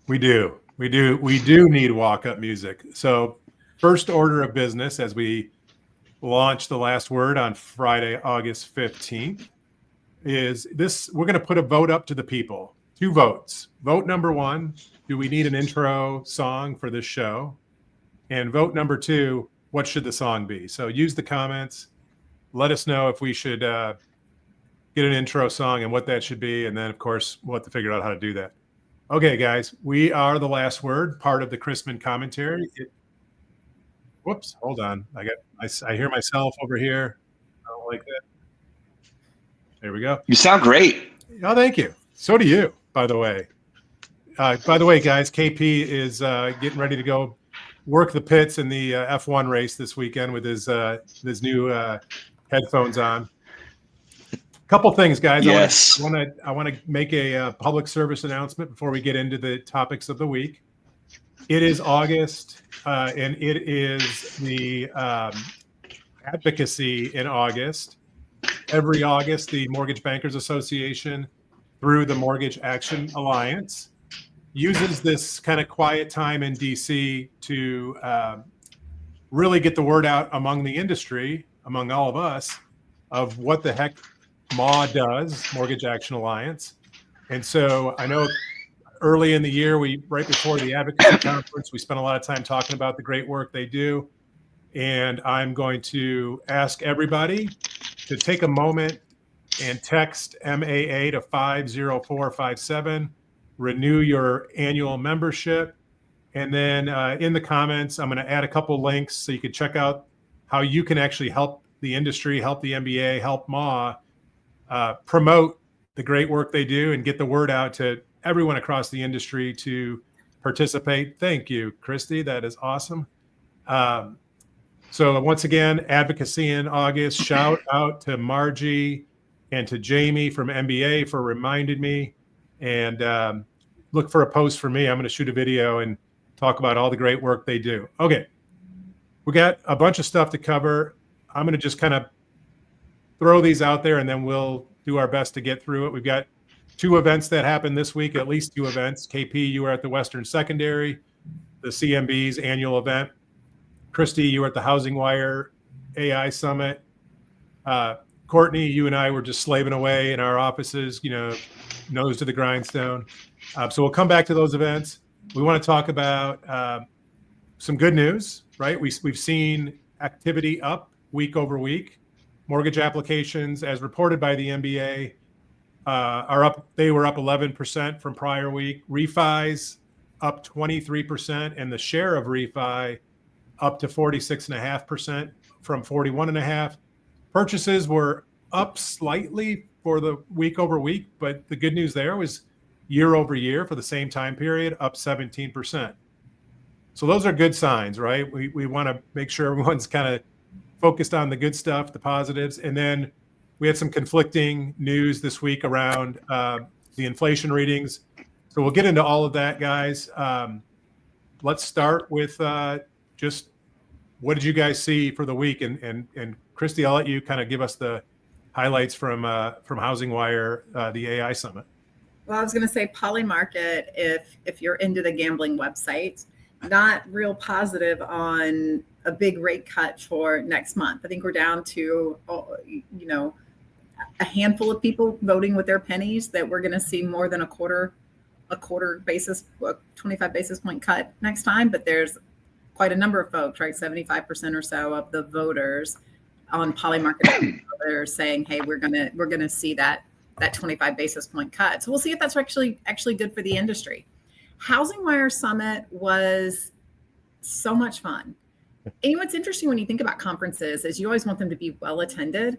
We do. We do need walk-up music. So first order of business as we launch the last word on Friday, August 15th, is this. We're going to put a vote up to the people. 2 votes. Vote number 1, do we need an intro song for this show? And vote number 2, what should the song be? So use the comments. Let us know if we should get an intro song and what that should be. And then, of course, we'll have to figure out how to do that. Okay, guys, we are the last word, part of the Chrisman commentary. Whoops, hold on. I hear myself over here. I don't like that. There we go. You sound great. Oh, thank you. So do you, by the way. Guys, KP is getting ready to go work the pits in the F1 race this weekend with his new headphones on. Couple things, guys. Yes. I want to make a public service announcement before we get into the topics of the week. It is August, and it is the advocacy in August. Every August, the Mortgage Bankers Association, through the Mortgage Action Alliance, uses this kind of quiet time in DC to really get the word out among the industry, among all of us, of what the heck MAW does, Mortgage Action Alliance. And so I know early in the year, right before the advocacy conference, we spent a lot of time talking about the great work they do. And I'm going to ask everybody to take a moment and text MAA to 50457, renew your annual membership. And then in the comments, I'm going to add a couple links so you can check out how you can actually help the industry, help the MBA, help MAW promote the great work they do and get the word out to everyone across the industry to participate. Thank you, Christy. That is awesome. So once again, advocacy in August. Shout out to Margie and to Jamie from MBA for reminding me. And look for a post for me. I'm going to shoot a video and talk about all the great work they do. Okay. We got a bunch of stuff to cover. I'm going to just kind of throw these out there and then we'll do our best to get through it. We've got 2 events that happened this week, at least 2 events. KP, you were at the Western Secondary, the CMB's annual event. Christy, you were at the Housing Wire AI Summit. Courtney, you and I were just slaving away in our offices, nose to the grindstone. So we'll come back to those events. We want to talk about some good news, right? We've seen activity up week over week. Mortgage applications, as reported by the MBA, are up. They were up 11% from prior week. Refis up 23%, and the share of refi up to 46.5% from 41.5%. Purchases were up slightly for the week over week, but the good news there was year over year for the same time period, up 17%. So those are good signs, right? We want to make sure everyone's kind of focused on the good stuff, the positives. And then we had some conflicting news this week around the inflation readings. So we'll get into all of that, guys. Let's start with just what did you guys see for the week? And Christy, I'll let you kind of give us the highlights from Housing Wire, the AI Summit. Well, I was going to say Polymarket, if you're into the gambling website, not real positive on a big rate cut for next month. I think we're down to, a handful of people voting with their pennies that we're going to see more than a quarter basis, 25 basis point cut next time. But there's quite a number of folks, right? 75% or so of the voters on Polymarket are saying, hey, we're gonna see that 25 basis point cut. So we'll see if that's actually good for the industry. Housing Wire Summit was so much fun. And what's interesting when you think about conferences is you always want them to be well attended.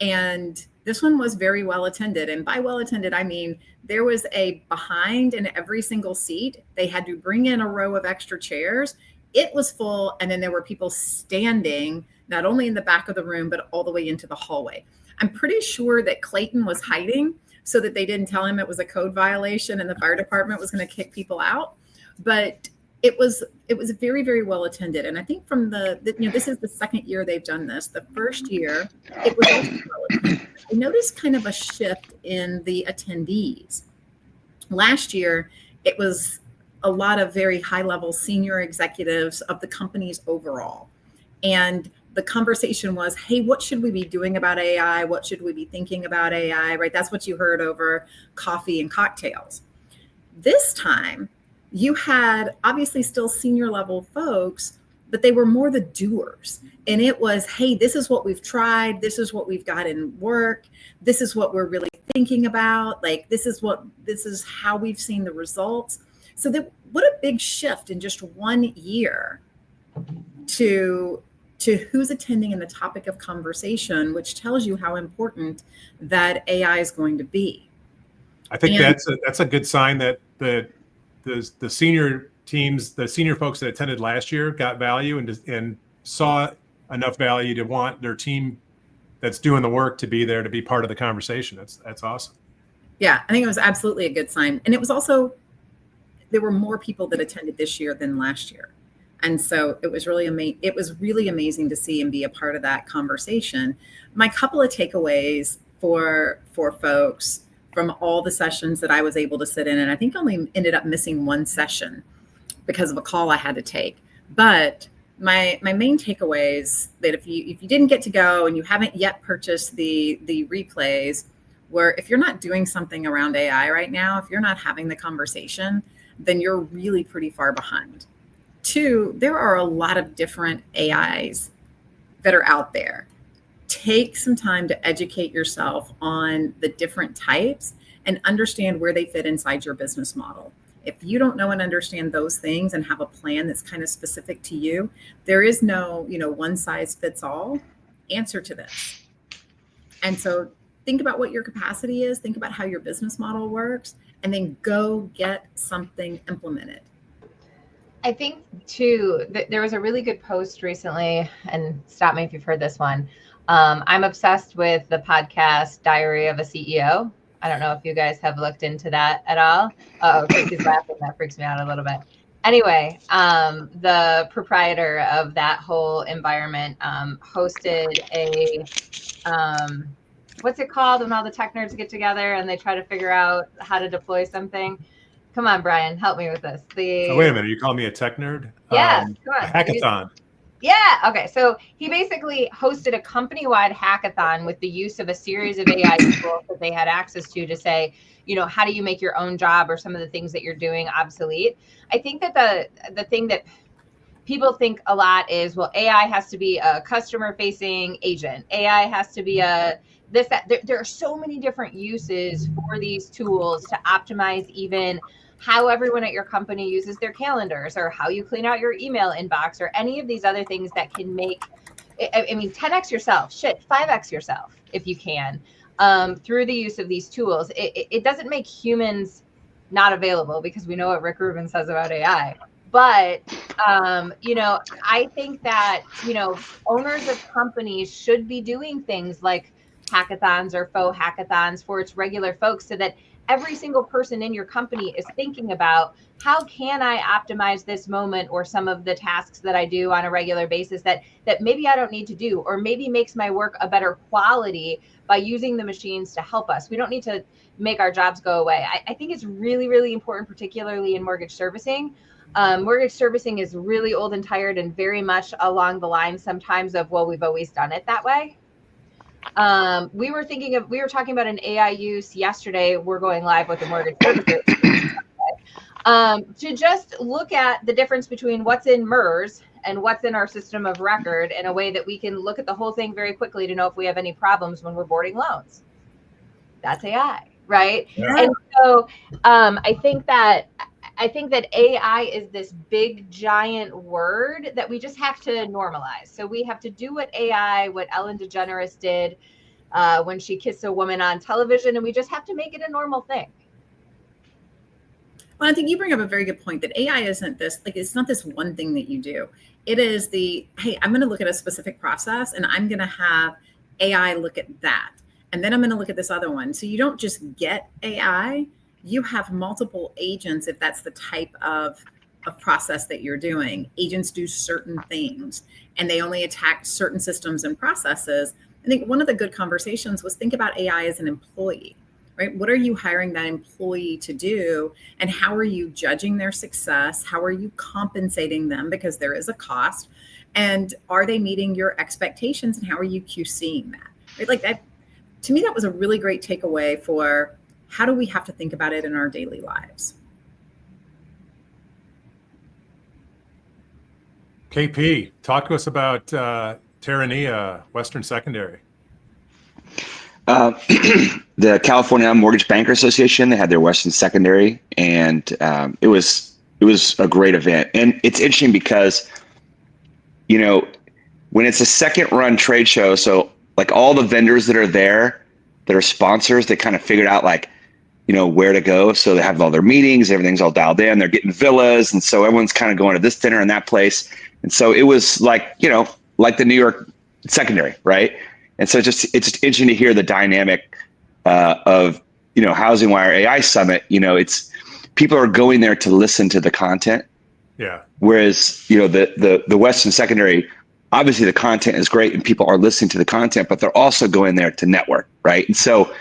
And this one was very well attended. And by well attended, I mean, there was a behind in every single seat. They had to bring in a row of extra chairs. It was full. And then there were people standing, not only in the back of the room, but all the way into the hallway. I'm pretty sure that Clayton was hiding so that they didn't tell him it was a code violation and the fire department was going to kick people out. But it was very, very well attended. And I think from this is the second year they've done this. The first year, it was also well attended. I noticed kind of a shift in the attendees. Last year, it was a lot of very high level senior executives of the companies overall. And the conversation was, hey, what should we be doing about AI? What should we be thinking about AI, right? That's what you heard over coffee and cocktails. This time, you had obviously still senior level folks, but they were more the doers. And it was, hey, this is what we've tried. This is what we've got in work. This is what we're really thinking about. Like, this is how we've seen the results. So what a big shift in just 1 year to who's attending in the topic of conversation, which tells you how important that AI is going to be. I think that's a good sign that the senior teams, the senior folks that attended last year got value and saw enough value to want their team that's doing the work to be there to be part of the conversation. That's awesome. Yeah, I think it was absolutely a good sign. And it was also, there were more people that attended this year than last year. And so it was really amazing to see and be a part of that conversation. My couple of takeaways for folks from all the sessions that I was able to sit in, and I think only ended up missing one session because of a call I had to take. But my main takeaways that if you didn't get to go and you haven't yet purchased the replays, were if you're not doing something around AI right now, if you're not having the conversation, then you're really pretty far behind. 2, there are a lot of different AIs that are out there. Take some time to educate yourself on the different types and understand where they fit inside your business model. If you don't know and understand those things and have a plan that's kind of specific to you, there is no, one size fits all answer to this. And so think about what your capacity is, think about how your business model works, and then go get something implemented. I think too, there was a really good post recently, and stop me if you've heard this one. I'm obsessed with the podcast Diary of a CEO. I don't know if you guys have looked into that at all. Oh, Christy's laughing. That freaks me out a little bit. Anyway, the proprietor of that whole environment hosted a, what's it called when all the tech nerds get together and they try to figure out how to deploy something? Come on, Brian, help me with this. Wait a minute, you call me a tech nerd? Yeah, come on. Hackathon. Yeah, okay. So he basically hosted a company-wide hackathon with the use of a series of AI tools that they had access to say, how do you make your own job or some of the things that you're doing obsolete? I think that the thing that people think a lot is, well, AI has to be a customer-facing agent. AI has to be this, that. There are so many different uses for these tools to optimize even how everyone at your company uses their calendars or how you clean out your email inbox or any of these other things that can make, 10x yourself, 5x yourself if you can, through the use of these tools. It doesn't make humans not available, because we know what Rick Rubin says about AI. But, I think that, owners of companies should be doing things like hackathons or faux hackathons for its regular folks, so that every single person in your company is thinking about, how can I optimize this moment or some of the tasks that I do on a regular basis that maybe I don't need to do, or maybe makes my work a better quality by using the machines to help us. We don't need to make our jobs go away. I think it's really, really important, particularly in mortgage servicing. Mortgage servicing is really old and tired and very much along the lines sometimes of, well, we've always done it that way. We were talking about an AI use yesterday. We're going live with the mortgage services to just look at the difference between what's in MERS and what's in our system of record in a way that we can look at the whole thing very quickly to know if we have any problems when we're boarding loans. That's AI, right? Yeah. And so I think that AI is this big, giant word that we just have to normalize. So we have to do what Ellen DeGeneres did when she kissed a woman on television, and we just have to make it a normal thing. Well, I think you bring up a very good point, that AI isn't this, it's not this one thing that you do. It is hey, I'm going to look at a specific process and I'm going to have AI look at that. And then I'm going to look at this other one. So you don't just get AI, you have multiple agents if that's the type of process that you're doing. Agents do certain things and they only attack certain systems and processes. I think one of the good conversations was, think about AI as an employee, right? What are you hiring that employee to do? And how are you judging their success? How are you compensating them? Because there is a cost. And are they meeting your expectations? And how are you QCing that? Right? Like that, to me, that was a really great takeaway for how do we have to think about it in our daily lives? KP, talk to us about Peranio, Western Secondary. The California Mortgage Banker Association, they had their Western Secondary, and it was a great event. And it's interesting because, you know, when it's a second run trade show, so like all the vendors that are there that are sponsors, they kind of figured out like, you know, where to go. So they have all their meetings, everything's all dialed in, they're getting villas. And so everyone's kind of going to this dinner and that place. And so it was like, you know, like the New York Secondary, right? And so it's just interesting to hear the dynamic of, you know, Housing Wire AI Summit. You know, it's people are going there to listen to the content. Yeah. Whereas, you know, the Western Secondary, obviously the content is great and people are listening to the content, but they're also going there to network, right? And so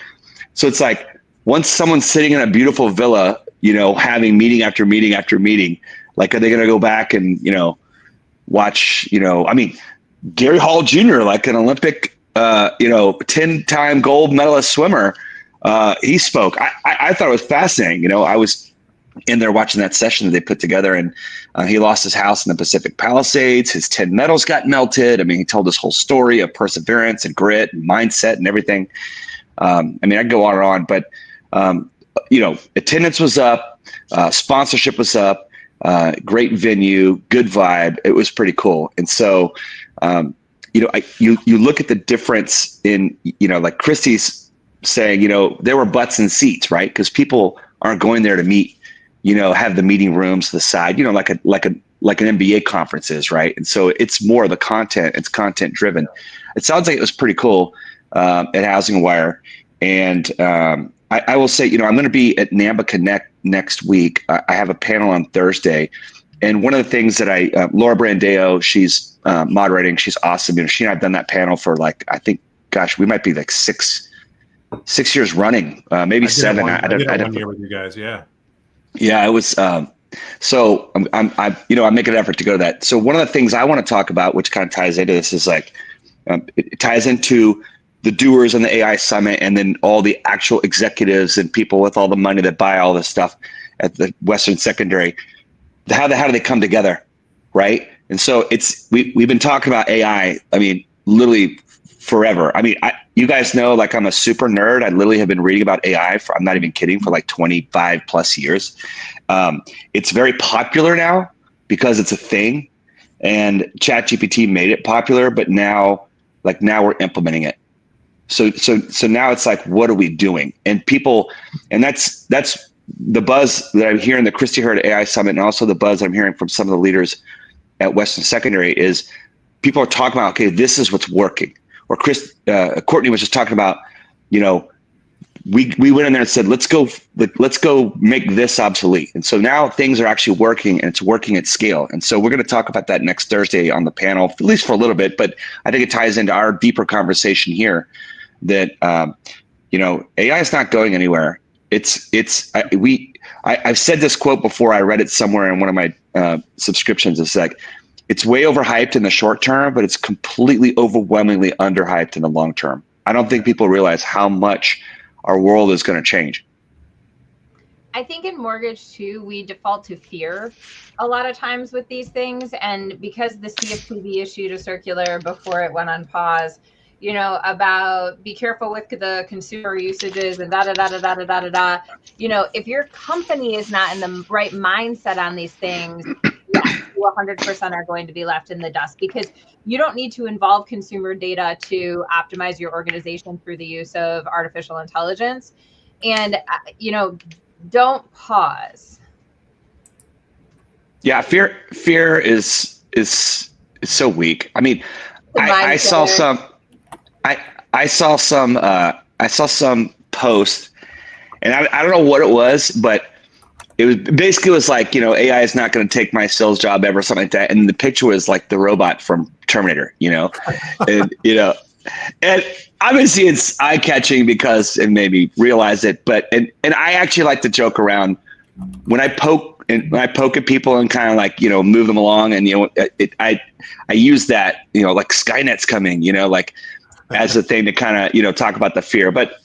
it's like once someone's sitting in a beautiful villa, you know, having meeting after meeting after meeting, like, are they going to go back and, you know, watch, you know, I mean, Gary Hall Jr., like an Olympic, you know, 10-time gold medalist swimmer, he spoke. I thought it was fascinating. You know, I was in there watching that session that they put together, and he lost his house in the Pacific Palisades. His 10 medals got melted. I mean, he told this whole story of perseverance and grit and mindset and everything. I mean, I could go on, but, you know, attendance was up, sponsorship was up, great venue, good vibe. It was pretty cool. And so, you know, you look at the difference in, you know, like Christy's saying, you know, there were butts and seats, right? Because people aren't going there to meet, you know, have the meeting rooms to the side, you know, like an MBA conference is, right? And so it's more the content, it's content driven. It sounds like it was pretty cool at Housing Wire. And I will say, you know, I'm going to be at NAMBA Connect next week. I have a panel on Thursday. And one of the things that Laura Brandeo, she's moderating. She's awesome. You know, she and I've done that panel for like, I think, gosh, we might be like six years running, maybe seven. I did one year with you guys. Yeah. Yeah, it was. So I'm, you know, I make an effort to go to that. So one of the things I want to talk about, which kind of ties into this, is like, it ties into the doers on the AI Summit, and then all the actual executives and people with all the money that buy all this stuff at the Western Secondary. How do they come together, right? And so we've been talking about AI. I mean, literally forever. I mean, you guys know, like, I'm a super nerd. I literally have been reading about AI I'm not even kidding, for like 25 plus years. It's very popular now because it's a thing, and ChatGPT made it popular. But now we're implementing it. So now it's like, what are we doing? And people, and that's the buzz that I'm hearing the Christy Heard AI Summit, and also the buzz I'm hearing from some of the leaders at Western Secondary is people are talking about, okay, this is what's working. Or Courtney was just talking about, you know, we went in there and said, let's go make this obsolete. And so now things are actually working, and it's working at scale. And so we're going to talk about that next Thursday on the panel, at least for a little bit, but I think it ties into our deeper conversation here that, you know, AI is not going anywhere. I've said this quote before. I read it somewhere in one of my subscriptions. It's like, it's way overhyped in the short term, but it's completely overwhelmingly underhyped in the long term. I don't think people realize how much our world is going to change. I think in mortgage too, we default to fear a lot of times with these things. And because the CFPB issued a circular before it went on pause, you know, about be careful with the consumer usages and you know, if your company is not in the right mindset on these things, yes, you 100% are going to be left in the dust, because you don't need to involve consumer data to optimize your organization through the use of artificial intelligence. And, you know, don't pause. Yeah, fear is so weak. I mean, I saw some post, and I don't know what it was, but it was like, you know, AI is not going to take my sales job ever, something like that. And the picture was like the robot from Terminator, you know, and, you know, And obviously it's eye catching because it made me realize it. But and I actually like to joke around when I poke at people and kind of like, move them along. And, I use that, like Skynet's coming, like as a thing to kind of, talk about the fear. But,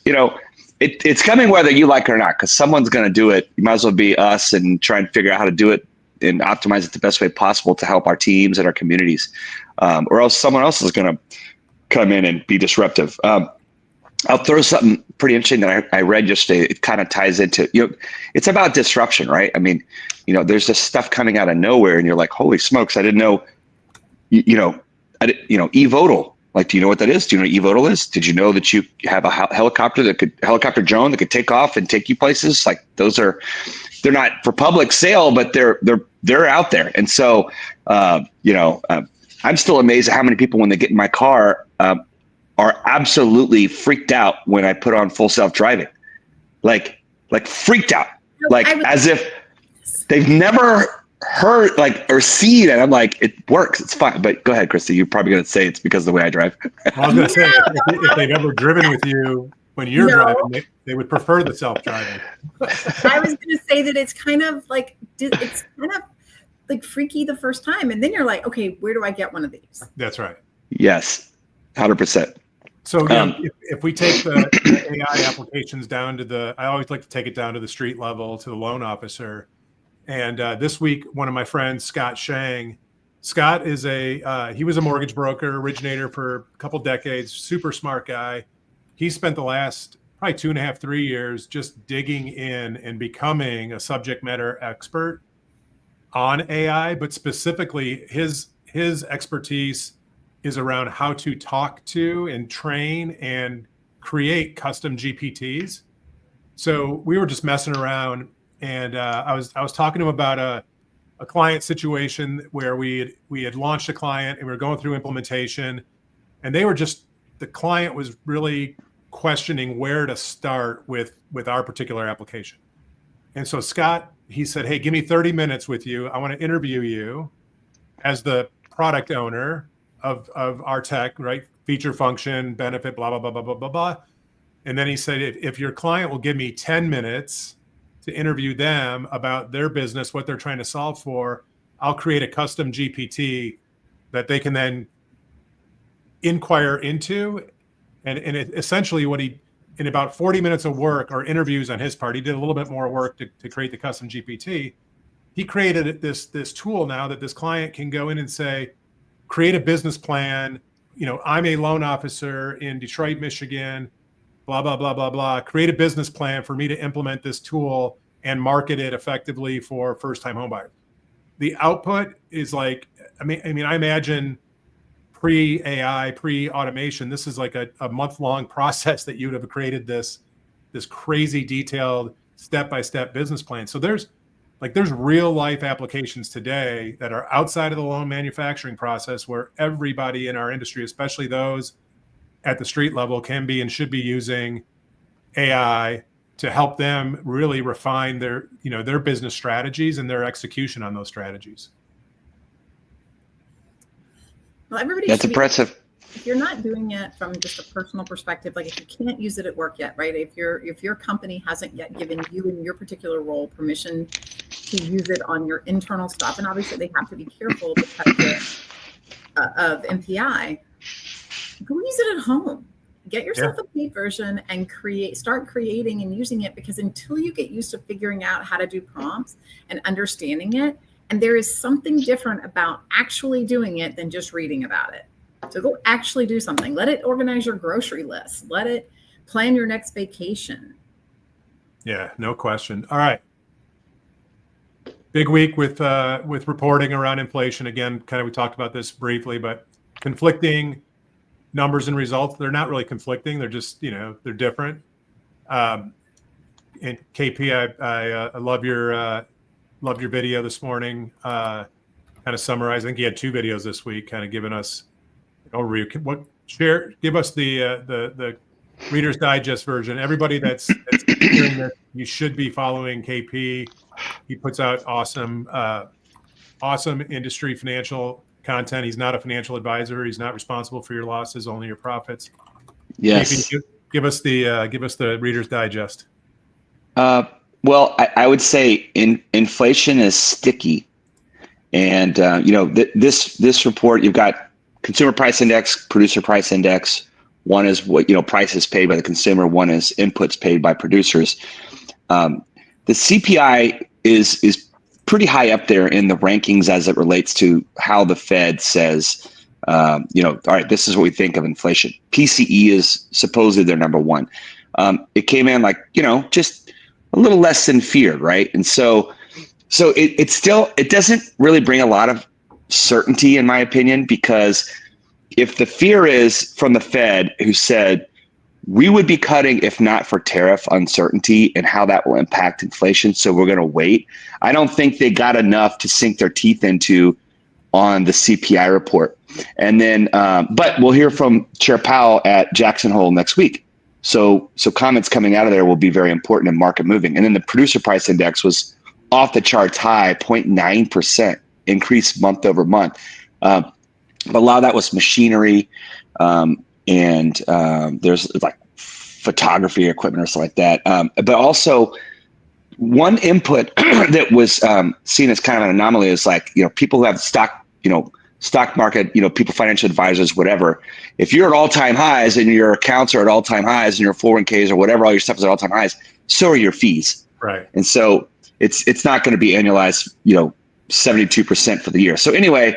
it's coming whether you like it or not, because someone's going to do it. You might as well be us and try and figure out how to do it and optimize it the best way possible to help our teams and our communities, or else someone else is going to come in and be disruptive. I'll throw something pretty interesting that I read yesterday. It kind of ties into, it's about disruption, right? I mean, there's this stuff coming out of nowhere and you're like, holy smokes, I didn't know, eVTOL. Like, do you know what that is? Do you know what eVTOL is? Did you know that you have a helicopter drone that could take off and take you places? Like they're not for public sale, but they're out there. And so, I'm still amazed at how many people, when they get in my car, are absolutely freaked out when I put on full self-driving, like freaked out, like as if they've never heard or seen it. I'm like, it works, it's fine. But go ahead, Christy. You're probably going to say it's because of the way I drive. I was going to say, if they've ever driven with you when you're driving, they would prefer the self-driving. I was going to say that it's kind of like freaky the first time, and then you're like, okay, where do I get one of these? That's right. Yes, 100%. So again, if we take the AI applications down to I always like to take it down to the street level, to the loan officer. And this week, one of my friends, Scott Shang, Scott is he was a mortgage broker, originator for a couple decades, super smart guy. He spent the last probably 2.5, 3 years just digging in and becoming a subject matter expert on AI, but specifically his expertise is around how to talk to and train and create custom GPTs. So we were just messing around, and I was talking to him about a client situation where we had launched a client and we were going through implementation, and the client was really questioning where to start with our particular application. And so Scott, he said, hey, give me 30 minutes with you. I want to interview you as the product owner of our tech, right? Feature, function, benefit, blah, blah, blah, blah, blah, blah, blah. And then he said, if your client will give me 10 minutes to interview them about their business, what they're trying to solve for, I'll create a custom GPT that they can then inquire into. And essentially in about 40 minutes of work or interviews on his part, he did a little bit more work to create the custom GPT. He created this tool now that this client can go in and say, create a business plan. I'm a loan officer in Detroit, Michigan, blah, blah, blah, blah, blah. Create a business plan for me to implement this tool and market it effectively for first-time homebuyers. The output is like, I imagine pre-AI, pre-automation, this is like a month-long process that you would have created this crazy detailed step-by-step business plan. So there's real life applications today that are outside of the loan manufacturing process where everybody in our industry, especially those at the street level, can be and should be using AI to help them really refine their business strategies and their execution on those strategies. Well, everybody. That's impressive. If you're not doing it from just a personal perspective, like if you can't use it at work yet, right? If your company hasn't yet given you in your particular role permission to use it on your internal stuff, and obviously they have to be careful because of MPI, go use it at home. Get yourself a paid version and start creating and using it, because until you get used to figuring out how to do prompts and understanding it, and there is something different about actually doing it than just reading about it. So go actually do something. Let it organize your grocery list. Let it plan your next vacation. Yeah, no question. All right. Big week with reporting around inflation. Again, kind of we talked about this briefly, but conflicting numbers and results. They're not really conflicting. They're just, they're different. And KP, I love your video this morning. Kind of summarizing. I think you had 2 videos this week, kind of giving us an overview. Give us the Reader's Digest version. Everybody that's hearing this, you should be following KP. He puts out awesome industry financial content. He's not a financial advisor. He's not responsible for your losses, only your profits. Yes. JP, give us the Reader's Digest. Well, I would say inflation is sticky, and this report, you've got consumer price index, producer price index. One is what prices paid by the consumer. One is inputs paid by producers. The CPI is pretty high up there in the rankings as it relates to how the Fed says, all right, this is what we think of inflation. PCE is supposedly their number one. It came in just a little less than feared, right? And so it doesn't really bring a lot of certainty, in my opinion, because if the fear is from the Fed, who said we would be cutting if not for tariff uncertainty and how that will impact inflation, so we're going to wait. I don't think they got enough to sink their teeth into on the CPI report. And then, but we'll hear from Chair Powell at Jackson Hole next week. So comments coming out of there will be very important in market moving. And then the producer price index was off the charts high, 0.9% increase month over month. But a lot of that was machinery, and there's like photography equipment or something like that. But also one input that was seen as kind of an anomaly is people who have stock market, people, financial advisors, whatever. If you're at all-time highs and your accounts are at all-time highs and your 401ks or whatever, all your stuff is at all-time highs, so are your fees. Right. And so it's not going to be annualized, 72% for the year. So anyway,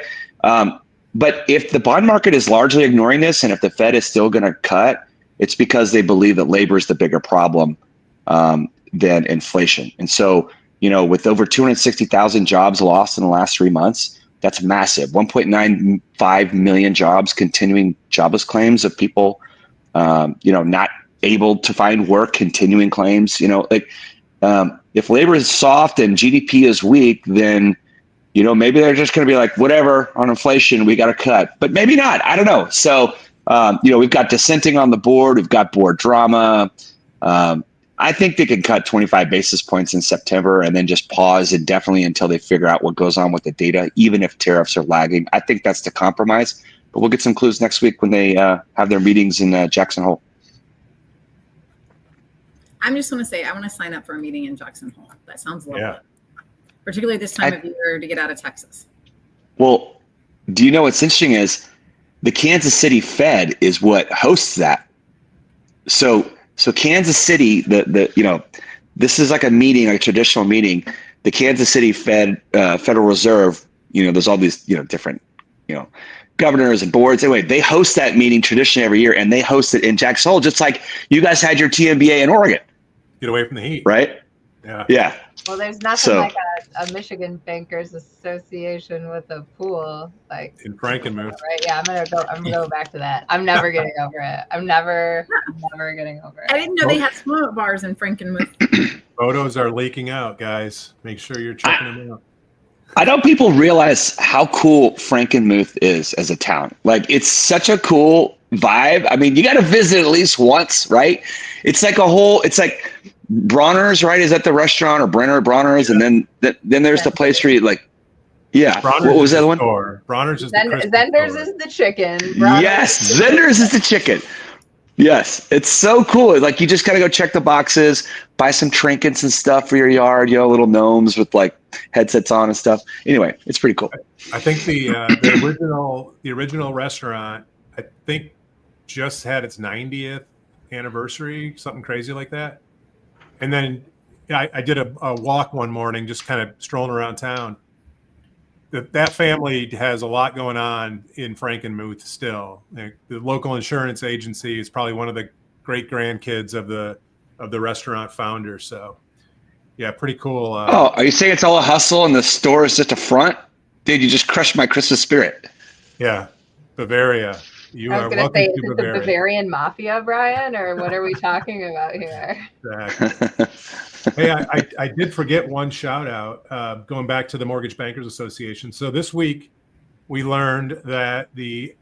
but if the bond market is largely ignoring this, and if the Fed is still going to cut, it's because they believe that labor is the bigger problem than inflation. And so, with over 260,000 jobs lost in the last 3 months, that's massive. 1.95 million jobs, continuing jobless claims of people, not able to find work, continuing claims. If labor is soft and GDP is weak, then maybe they're just going to be like, whatever, on inflation, we got to cut. But maybe not. I don't know. So, we've got dissenting on the board. We've got board drama. I think they could cut 25 basis points in September and then just pause indefinitely until they figure out what goes on with the data, even if tariffs are lagging. I think that's the compromise. But we'll get some clues next week when they have their meetings in Jackson Hole. I'm just going to say I want to sign up for a meeting in Jackson Hole. That sounds lovely. Yeah. Particularly this time of year to get out of Texas. Well, do you know what's interesting is the Kansas City Fed is what hosts that. So Kansas City, this is like a meeting, like a traditional meeting. The Kansas City Federal Reserve, there's all these, different, governors and boards. Anyway, they host that meeting traditionally every year, and they host it in Jackson Hole, just like you guys had your TMBA in Oregon. Get away from the heat. Right? Yeah. Yeah. Well, there's nothing like a Michigan Bankers Association with a pool, like in Frankenmuth. Right? Yeah, I'm gonna go back to that. I'm never getting over it. I'm never getting over it. I didn't know they had smoke bars in Frankenmuth. Photos are leaking out, guys. Make sure you're checking them out. I don't people realize how cool Frankenmuth is as a town. Like, it's such a cool vibe. I mean, you got to visit at least once, right? It's like Bronner's, right? Is that the restaurant, or Bronner's? Yeah. And then there's the place where you Bronner's, what was the other one? Bronner's is Zender's is the chicken. Yes, Zender's is the chicken. Yes, it's so cool. Like, you just got to go check the boxes, buy some trinkets and stuff for your yard, little gnomes with like headsets on and stuff. Anyway, it's pretty cool. I think the original restaurant, I think, just had its 90th anniversary, something crazy like that. And then I did a walk one morning, just kind of strolling around town. That family has a lot going on in Frankenmuth still. The local insurance agency is probably one of the great grandkids of the restaurant founder. So, yeah, pretty cool. Are you saying it's all a hustle and the store is just a front? Dude, you just crushed my Christmas spirit. Yeah, Bavaria. You are welcome to Bavaria. The Bavarian Mafia, Brian, or what are we talking about here? Exactly. Hey, I did forget one shout out, going back to the Mortgage Bankers Association. So this week we learned that the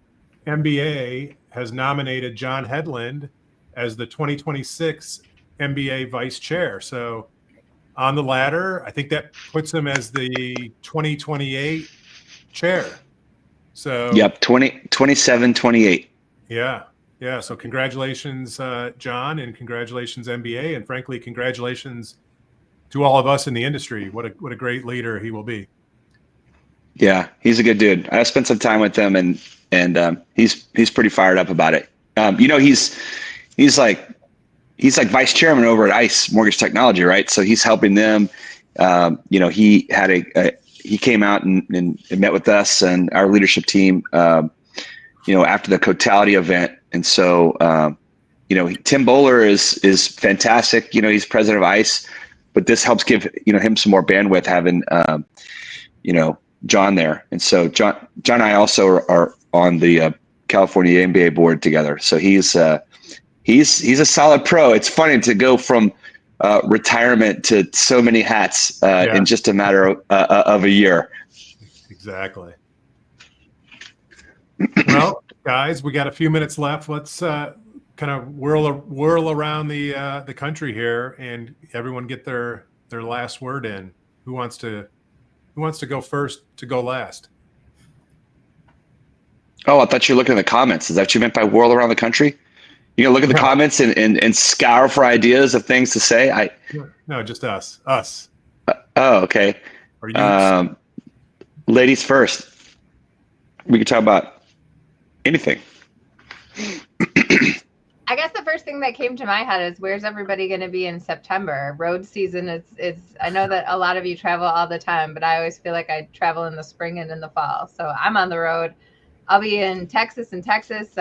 MBA has nominated John Hedlund as the 2026 MBA vice chair. So on the ladder, I think that puts him as the 2028 chair. So yep, 27, 28. Yeah. Yeah. So congratulations, John, and congratulations, MBA. And frankly, congratulations to all of us in the industry. What a great leader he will be. Yeah, he's a good dude. I spent some time with him, and he's pretty fired up about it. He's like vice chairman over at ICE Mortgage Technology, right? So he's helping them. He had he came out and met with us and our leadership team, after the Cotality event. And so, Tim Bowler is fantastic. He's president of ICE, but this helps give, him some more bandwidth having, John there. And so John and I also are on the California MBA board together. So he's a solid pro. It's funny to go from retirement to so many hats in just a matter of a year. Exactly. Well, guys, we got a few minutes left. Let's kind of whirl around the country here, and everyone get their last word in. Who wants to go first to go last? Oh, I thought you were looking at the comments. Is that what you meant by whirl around the country? You gonna look at the comments and scour for ideas of things to say? No, just us. Us. Oh, okay. Or you? Ladies first. We can talk about anything. I guess the first thing that came to my head is, where's everybody going to be in September? Road season is I know that a lot of you travel all the time, but I always feel like I travel in the spring and in the fall. So I'm on the road. I'll be in Texas. Loretta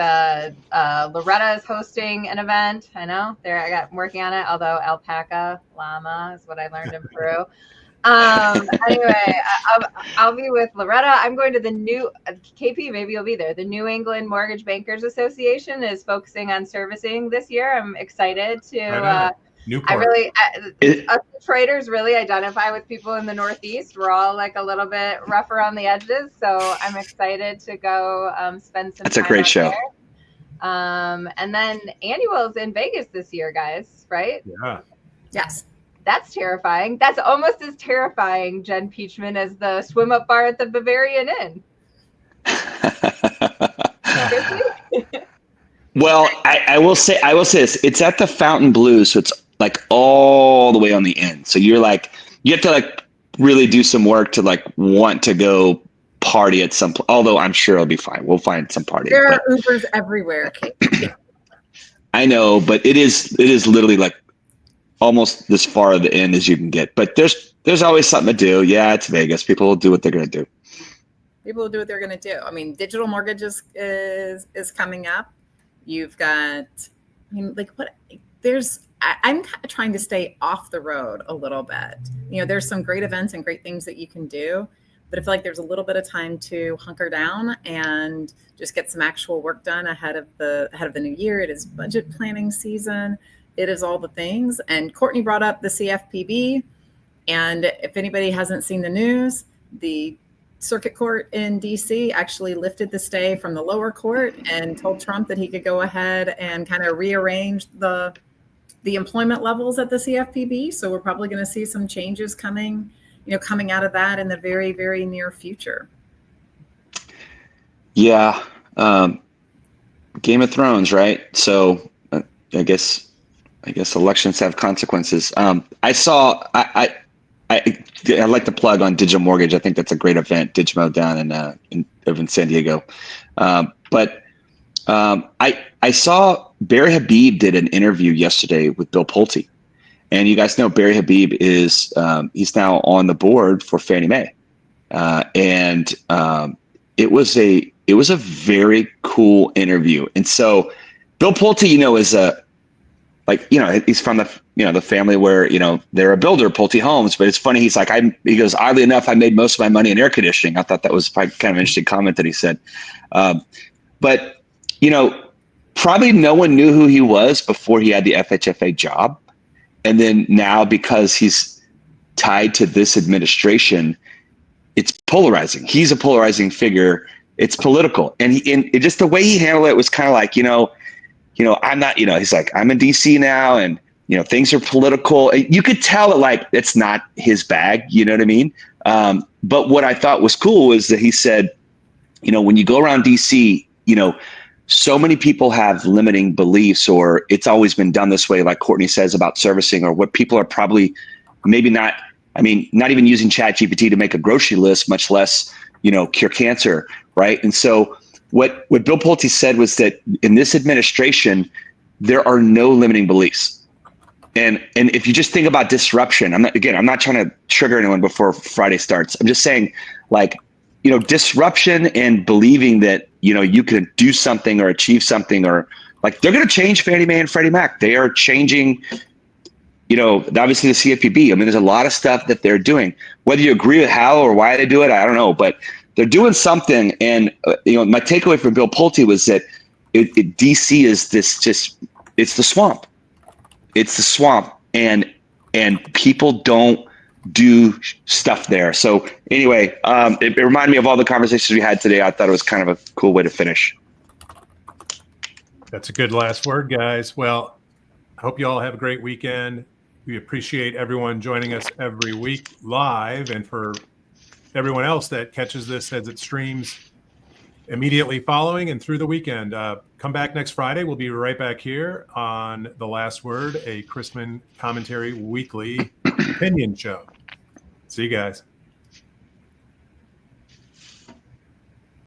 is hosting an event. I know I'm working on it, although alpaca llama is what I learned in Peru. Anyway, I'll be with Loretta. I'm going to the new KP. Maybe you'll be there. The New England Mortgage Bankers Association is focusing on servicing this year. I'm excited to. Us traders really identify with people in the Northeast. We're all like a little bit rough around the edges, so I'm excited to go spend some. That's a great show. There. And then Annual's in Vegas this year, guys. Right? Yeah. Yes. That's terrifying. That's almost as terrifying, Jen Peachman, as the swim up bar at the Bavarian Inn. Well, I will say this. It's at the Fountain Blue, so it's like all the way on the end. So you have to really do some work to want to go party at some. Although I'm sure it'll be fine. We'll find some party. There are Ubers everywhere. I know, but it is literally almost as far at the end as you can get. But there's always something to do. Yeah, it's Vegas. People will do what they're going to do. People will do what they're going to do. I mean, digital mortgages is coming up. You've got, I'm trying to stay off the road a little bit. There's some great events and great things that you can do, but I feel like there's a little bit of time to hunker down and just get some actual work done ahead of the new year. It is budget planning season. It is all the things. And Courtney brought up the CFPB. And if anybody hasn't seen the news, the circuit court in DC actually lifted the stay from the lower court and told Trump that he could go ahead and kind of rearrange the employment levels at the CFPB. So we're probably going to see some changes coming out of that in the very, very near future. Yeah. Game of Thrones, right? So I guess elections have consequences. I'd like to plug on Digital Mortgage. I think that's a great event, Digimo down in San Diego. But I saw Barry Habib did an interview yesterday with Bill Pulte, and you guys know Barry Habib is he's now on the board for Fannie Mae, and it was a very cool interview. And so Bill Pulte, is he's from the family where, they're a builder, Pulte Homes, but it's funny. He's like, he goes, oddly enough, I made most of my money in air conditioning. I thought that was kind of an interesting comment that he said. But, probably no one knew who he was before he had the FHFA job. And then now, because he's tied to this administration, it's polarizing. He's a polarizing figure. It's political. And just the way he handled it was kind of like, I'm not, he's like, I'm in DC now, and, things are political. You could tell that it's not his bag, you know what I mean? But what I thought was cool was that he said, when you go around DC, so many people have limiting beliefs, or it's always been done this way, like Courtney says about servicing, or what people are probably maybe not, not even using ChatGPT to make a grocery list, much less, cure cancer, right? And so what Bill Pulte said was that in this administration, there are no limiting beliefs. And if you just think about disruption, I'm not trying to trigger anyone before Friday starts. I'm just saying, disruption and believing that, you could do something or achieve something, or they're going to change Fannie Mae and Freddie Mac. They are changing, obviously the CFPB. There's a lot of stuff that they're doing. Whether you agree with how or why they do it, I don't know, but they're doing something. And, my takeaway from Bill Pulte was that DC is it's the swamp. It's the swamp, and people don't do stuff there. So anyway, it reminded me of all the conversations we had today. I thought it was kind of a cool way to finish. That's a good last word, guys. Well, I hope you all have a great weekend. We appreciate everyone joining us every week live, and for everyone else that catches this as it streams immediately following and through the weekend. Come back next Friday. We'll be right back here on The Last Word, a Chrisman commentary weekly opinion show. See you guys.